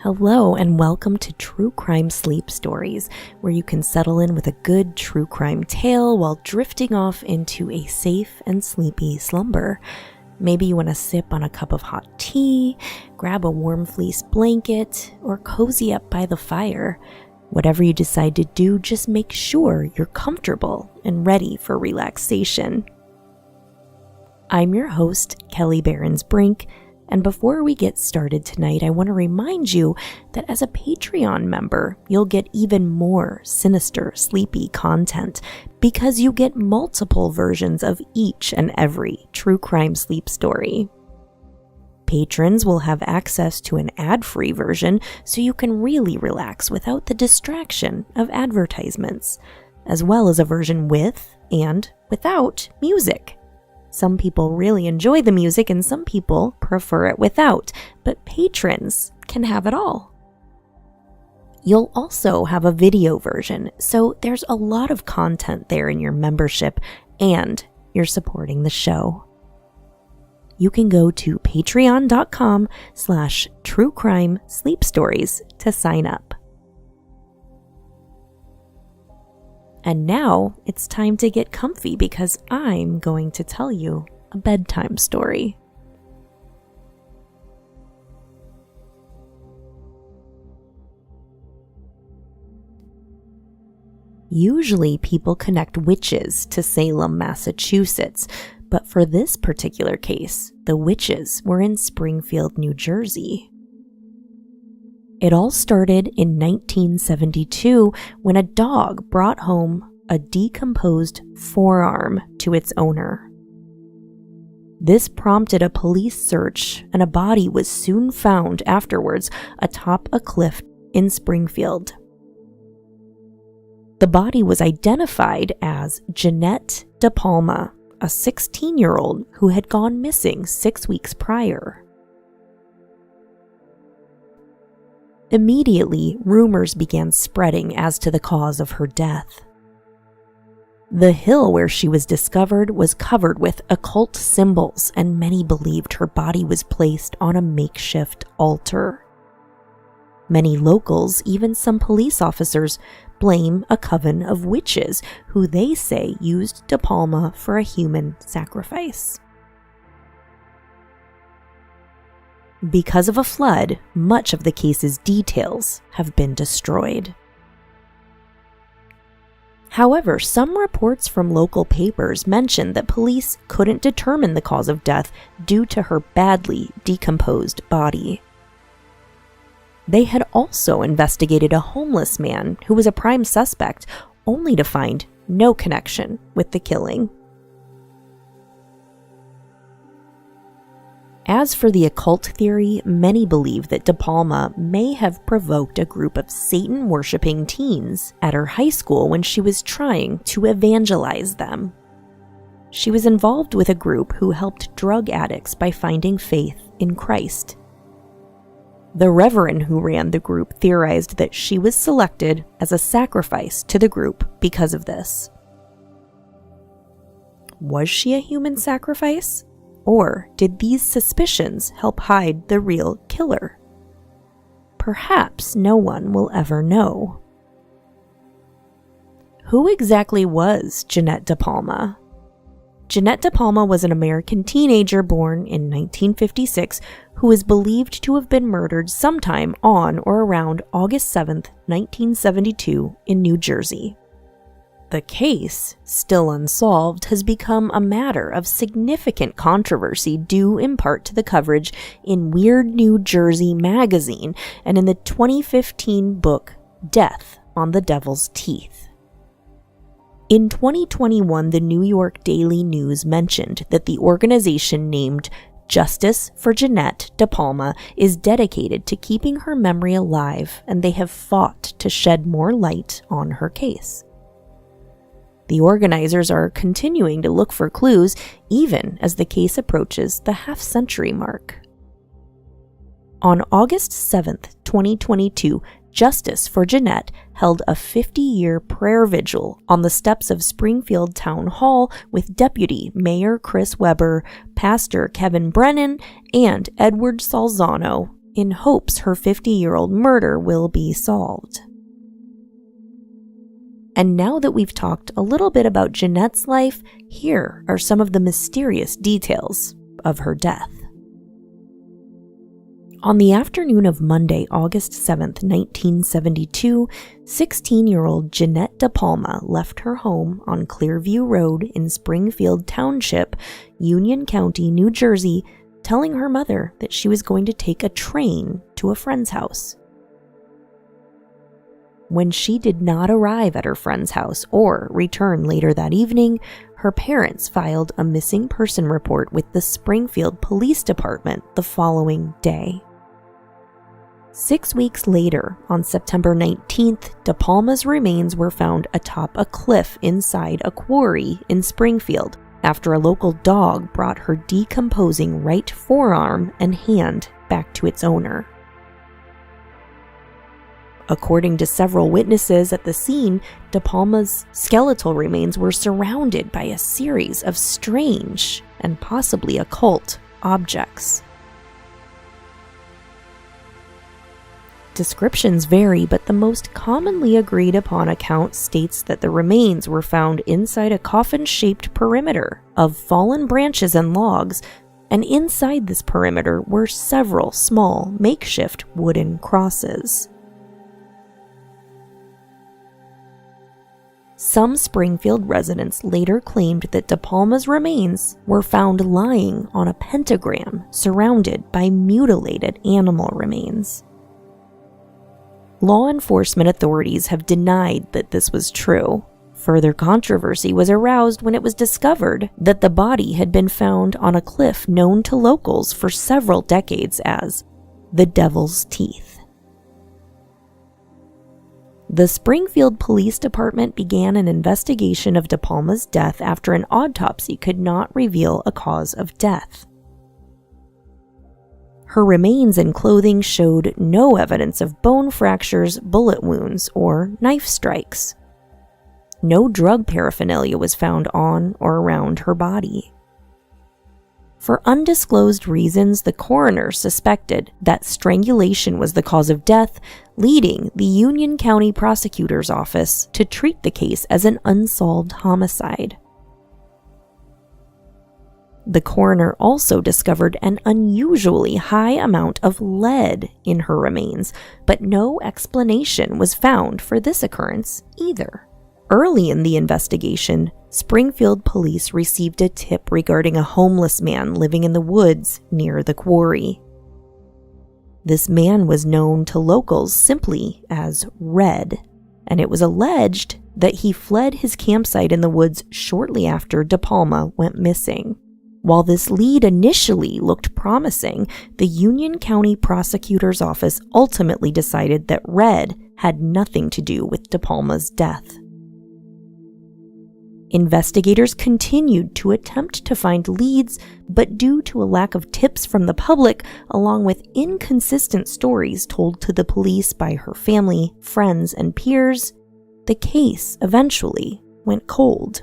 Hello and welcome to True Crime Sleep Stories, where you can settle in with a good true crime tale while drifting off into a safe and sleepy slumber. Maybe you want to sip on a cup of hot tea, grab a warm fleece blanket, or cozy up by the fire. Whatever you decide to do, just make sure you're comfortable and ready for relaxation. I'm your host, Kelly Behrens-Brink, and before we get started tonight, I want to remind you that as a Patreon member, you'll get even more sinister, sleepy content because you get multiple versions of each and every true crime sleep story. Patrons will have access to an ad-free version so you can really relax without the distraction of advertisements, as well as a version with and without music. Some people really enjoy the music and some people prefer it without, but patrons can have it all. You'll also have a video version, so there's a lot of content there in your membership and you're supporting the show. You can go to patreon.com/truecrimesleepstories to sign up. And now it's time to get comfy because I'm going to tell you a bedtime story. Usually people connect witches to Salem, Massachusetts, but for this particular case, the witches were in Springfield, New Jersey. It all started in 1972 when a dog brought home a decomposed forearm to its owner. This prompted a police search, and a body was soon found afterwards atop a cliff in Springfield. The body was identified as Jeannette DePalma, a 16-year-old who had gone missing 6 weeks prior. Immediately, rumors began spreading as to the cause of her death. The hill where she was discovered was covered with occult symbols, and many believed her body was placed on a makeshift altar. Many locals, even some police officers, blame a coven of witches who they say used DePalma for a human sacrifice. Because of a flood, much of the case's details have been destroyed. However, some reports from local papers mentioned that police couldn't determine the cause of death due to her badly decomposed body. They had also investigated a homeless man who was a prime suspect, only to find no connection with the killing. As for the occult theory, many believe that DePalma may have provoked a group of Satan-worshipping teens at her high school when she was trying to evangelize them. She was involved with a group who helped drug addicts by finding faith in Christ. The reverend who ran the group theorized that she was selected as a sacrifice to the group because of this. Was she a human sacrifice? Or did these suspicions help hide the real killer? Perhaps no one will ever know. Who exactly was Jeannette DePalma? Jeannette DePalma was an American teenager born in 1956 who is believed to have been murdered sometime on or around August 7, 1972 in New Jersey. The case, still unsolved, has become a matter of significant controversy due in part to the coverage in Weird New Jersey magazine and in the 2015 book Death on the Devil's Teeth. In 2021, the New York Daily News mentioned that the organization named Justice for Jeannette DePalma is dedicated to keeping her memory alive, and they have fought to shed more light on her case. The organizers are continuing to look for clues even as the case approaches the half-century mark. On August 7, 2022, Justice for Jeannette held a 50-year prayer vigil on the steps of Springfield Town Hall with Deputy Mayor Chris Weber, Pastor Kevin Brennan, and Edward Salzano, in hopes her 50-year-old murder will be solved. And now that we've talked a little bit about Jeannette's life, here are some of the mysterious details of her death. On the afternoon of Monday, August 7th, 1972, 16-year-old Jeannette DePalma left her home on Clearview Road in Springfield Township, Union County, New Jersey, telling her mother that she was going to take a train to a friend's house. When she did not arrive at her friend's house or return later that evening, her parents filed a missing person report with the Springfield Police Department the following day. 6 weeks later, on September 19th, DePalma's remains were found atop a cliff inside a quarry in Springfield after a local dog brought her decomposing right forearm and hand back to its owner. According to several witnesses at the scene, DePalma's skeletal remains were surrounded by a series of strange and possibly occult objects. Descriptions vary, but the most commonly agreed upon account states that the remains were found inside a coffin-shaped perimeter of fallen branches and logs, and inside this perimeter were several small, makeshift wooden crosses. Some Springfield residents later claimed that DePalma's remains were found lying on a pentagram surrounded by mutilated animal remains. Law enforcement authorities have denied that this was true. Further controversy was aroused when it was discovered that the body had been found on a cliff known to locals for several decades as the Devil's Teeth. The Springfield Police Department began an investigation of DePalma's death after an autopsy could not reveal a cause of death. Her remains and clothing showed no evidence of bone fractures, bullet wounds, or knife strikes. No drug paraphernalia was found on or around her body. For undisclosed reasons, the coroner suspected that strangulation was the cause of death, leading the Union County Prosecutor's Office to treat the case as an unsolved homicide. The coroner also discovered an unusually high amount of lead in her remains, but no explanation was found for this occurrence either. Early in the investigation, Springfield police received a tip regarding a homeless man living in the woods near the quarry. This man was known to locals simply as Red, and it was alleged that he fled his campsite in the woods shortly after DePalma went missing. While this lead initially looked promising, the Union County Prosecutor's Office ultimately decided that Red had nothing to do with DePalma's death. Investigators continued to attempt to find leads, but due to a lack of tips from the public, along with inconsistent stories told to the police by her family, friends, and peers, the case eventually went cold.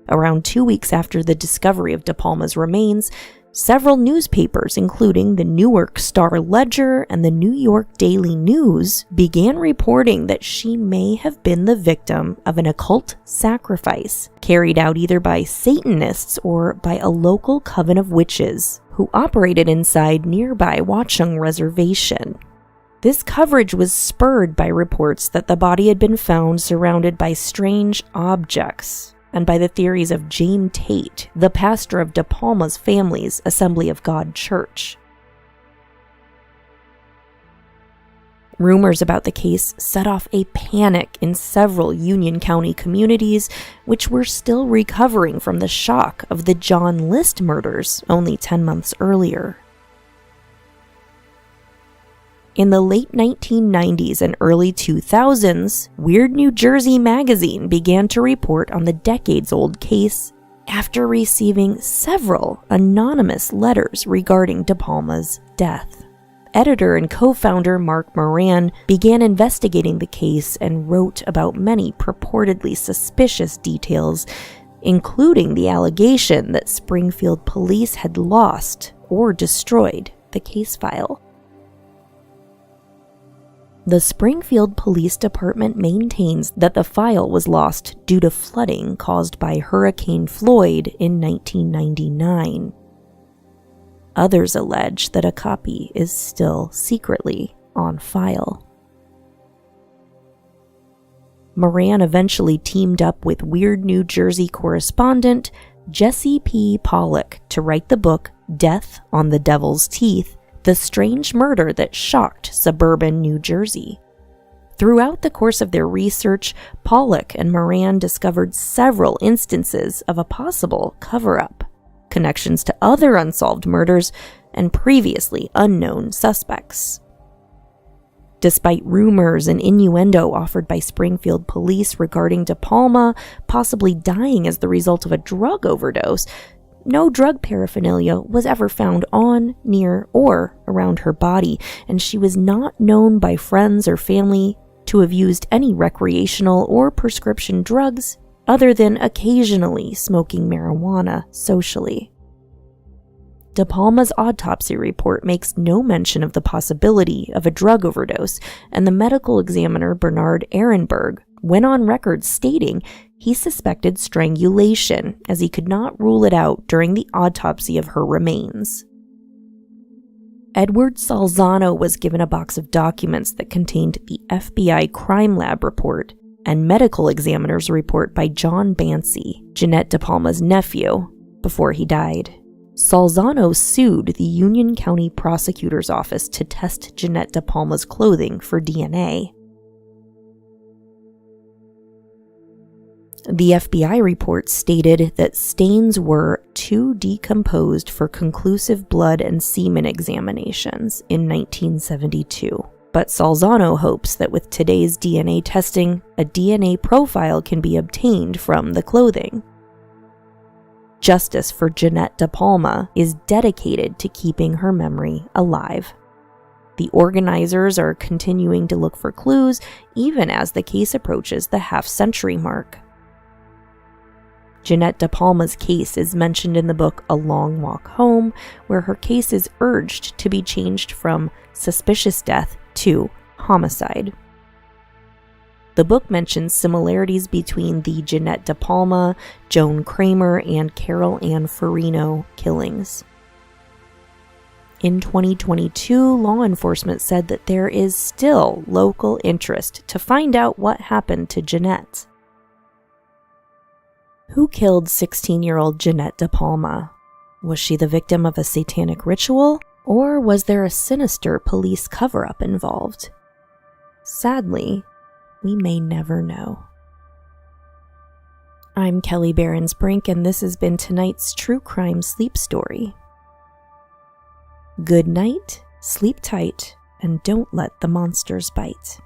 Around 2 weeks after the discovery of DePalma's remains, several newspapers, including the Newark Star-Ledger and the New York Daily News, began reporting that she may have been the victim of an occult sacrifice carried out either by Satanists or by a local coven of witches who operated inside nearby Watchung Reservation. This coverage was spurred by reports that the body had been found surrounded by strange objects, and by the theories of James Tate, the pastor of DePalma's family's Assembly of God church. Rumors about the case set off a panic in several Union County communities, which were still recovering from the shock of the John List murders only 10 months earlier. In the late 1990s and early 2000s, Weird New Jersey magazine began to report on the decades-old case after receiving several anonymous letters regarding DePalma's death. Editor and co-founder Mark Moran began investigating the case and wrote about many purportedly suspicious details, including the allegation that Springfield police had lost or destroyed the case file. The Springfield Police Department maintains that the file was lost due to flooding caused by Hurricane Floyd in 1999. Others allege that a copy is still secretly on file. Moran eventually teamed up with Weird New Jersey correspondent Jesse P. Pollock to write the book Death on the Devil's Teeth: The Strange Murder That Shocked Suburban New Jersey. Throughout the course of their research, Pollock and Moran discovered several instances of a possible cover-up, connections to other unsolved murders, and previously unknown suspects. Despite rumors and innuendo offered by Springfield police regarding DePalma possibly dying as the result of a drug overdose, no drug paraphernalia was ever found on, near, or around her body, and she was not known by friends or family to have used any recreational or prescription drugs other than occasionally smoking marijuana socially. DePalma's autopsy report makes no mention of the possibility of a drug overdose, and the medical examiner Bernard Ehrenberg went on record stating he suspected strangulation, as he could not rule it out during the autopsy of her remains. Edward Salzano was given a box of documents that contained the FBI crime lab report and medical examiner's report by John Bancy, Jeannette DePalma's nephew, before he died. Salzano sued the Union County Prosecutor's Office to test Jeannette DePalma's clothing for DNA. The FBI report stated that stains were too decomposed for conclusive blood and semen examinations in 1972. But Salzano hopes that with today's DNA testing, a DNA profile can be obtained from the clothing. Justice for Jeannette DePalma is dedicated to keeping her memory alive. The organizers are continuing to look for clues even as the case approaches the half-century mark. Jeannette DePalma's case is mentioned in the book A Long Walk Home, where her case is urged to be changed from suspicious death to homicide. The book mentions similarities between the Jeannette DePalma, Joan Kramer, and Carol Ann Farino killings. In 2022, law enforcement said that there is still local interest to find out what happened to Jeannette. Who killed 16-year-old Jeannette DePalma? Was she the victim of a satanic ritual, or was there a sinister police cover-up involved? Sadly, we may never know. I'm Kelly Barons-Brink, and this has been tonight's True Crime Sleep Story. Good night, sleep tight, and don't let the monsters bite.